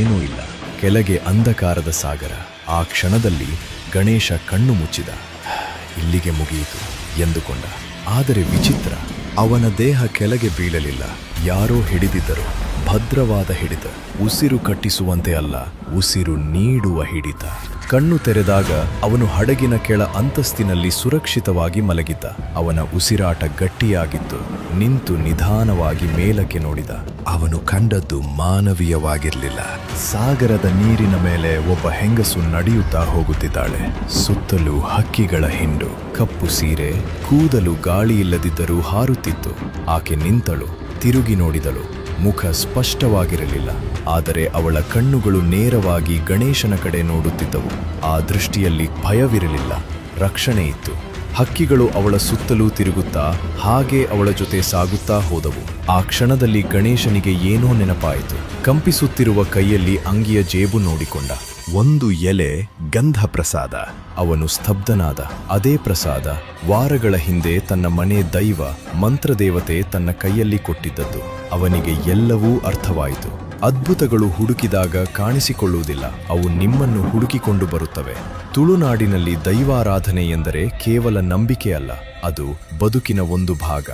ಏನೂ ಇಲ್ಲ. ಕೆಳಗೆ ಅಂಧಕಾರದ ಸಾಗರ. ಆ ಕ್ಷಣದಲ್ಲಿ ಗಣೇಶ ಕಣ್ಣು ಮುಚ್ಚಿದ. ಇಲ್ಲಿಗೆ ಮುಗಿಯಿತು ಎಂದುಕೊಂಡ. ಆದರೆ ವಿಚಿತ್ರ, ಅವನ ದೇಹ ಕೆಳಗೆ ಬೀಳಲಿಲ್ಲ. ಯಾರೋ ಹಿಡಿದಿದ್ದರು. ಭದ್ರವಾದ ಹಿಡಿತ. ಉಸಿರು ಕಟ್ಟಿಸುವಂತೆ ಅಲ್ಲ, ಉಸಿರು ನೀಡುವ ಹಿಡಿತ. ಕಣ್ಣು ತೆರೆದಾಗ ಅವನು ಹಡಗಿನ ಕೆಳ ಅಂತಸ್ತಿನಲ್ಲಿ ಸುರಕ್ಷಿತವಾಗಿ ಮಲಗಿದ್ದ. ಅವನ ಉಸಿರಾಟ ಗಟ್ಟಿಯಾಗಿತ್ತು. ನಿಂತು ನಿಧಾನವಾಗಿ ಮೇಲಕ್ಕೆ ನೋಡಿದ. ಅವನು ಕಂಡದ್ದು ಮಾನವೀಯವಾಗಿರಲಿಲ್ಲ. ಸಾಗರದ ನೀರಿನ ಮೇಲೆ ಒಬ್ಬ ಹೆಂಗಸು ನಡೆಯುತ್ತಾ ಹೋಗುತ್ತಿದ್ದಾಳೆ. ಸುತ್ತಲೂ ಹಕ್ಕಿಗಳ ಹಿಂಡು. ಕಪ್ಪು ಸೀರೆ, ಕೂದಲು ಗಾಳಿಯಿಲ್ಲದಿದ್ದರೂ ಹಾರುತ್ತಿತ್ತು. ಆಕೆ ನಿಂತಳು, ತಿರುಗಿ ನೋಡಿದಳು. ಮುಖ ಸ್ಪಷ್ಟವಾಗಿರಲಿಲ್ಲ, ಆದರೆ ಅವಳ ಕಣ್ಣುಗಳು ನೇರವಾಗಿ ಗಣೇಶನ ಕಡೆ ನೋಡುತ್ತಿದ್ದವು. ಆ ದೃಷ್ಟಿಯಲ್ಲಿ ಭಯವಿರಲಿಲ್ಲ, ರಕ್ಷಣೆ ಇತ್ತು. ಹಕ್ಕಿಗಳು ಅವಳ ಸುತ್ತಲೂ ತಿರುಗುತ್ತಾ ಹಾಗೆ ಅವಳ ಜೊತೆ ಸಾಗುತ್ತಾ ಹೋದವು. ಆ ಕ್ಷಣದಲ್ಲಿ ಗಣೇಶನಿಗೆ ಏನೋ ನೆನಪಾಯಿತು. ಕಂಪಿಸುತ್ತಿರುವ ಕೈಯಲ್ಲಿ ಅಂಗಿಯ ಜೇಬು ನೋಡಿಕೊಂಡ. ಒಂದು ಎಲೆ ಗಂಧ ಪ್ರಸಾದ. ಅವನು ಸ್ತಬ್ಧನಾದ. ಅದೇ ಪ್ರಸಾದ ವಾರಗಳ ಹಿಂದೆ ತನ್ನ ಮನೆ ದೈವ ಮಂತ್ರದೇವತೆ ತನ್ನ ಕೈಯಲ್ಲಿ ಕೊಟ್ಟಿದ್ದದ್ದು. ಅವನಿಗೆ ಎಲ್ಲವೂ ಅರ್ಥವಾಯಿತು. ಅದ್ಭುತಗಳು ಹುಡುಕಿದಾಗ ಕಾಣಿಸಿಕೊಳ್ಳುವುದಿಲ್ಲ, ಅವು ನಿಮ್ಮನ್ನು ಹುಡುಕಿಕೊಂಡು ಬರುತ್ತವೆ. ತುಳುನಾಡಿನಲ್ಲಿ ದೈವಾರಾಧನೆ ಎಂದರೆ ಕೇವಲ ನಂಬಿಕೆ ಅಲ್ಲ, ಅದು ಬದುಕಿನ ಒಂದು ಭಾಗ.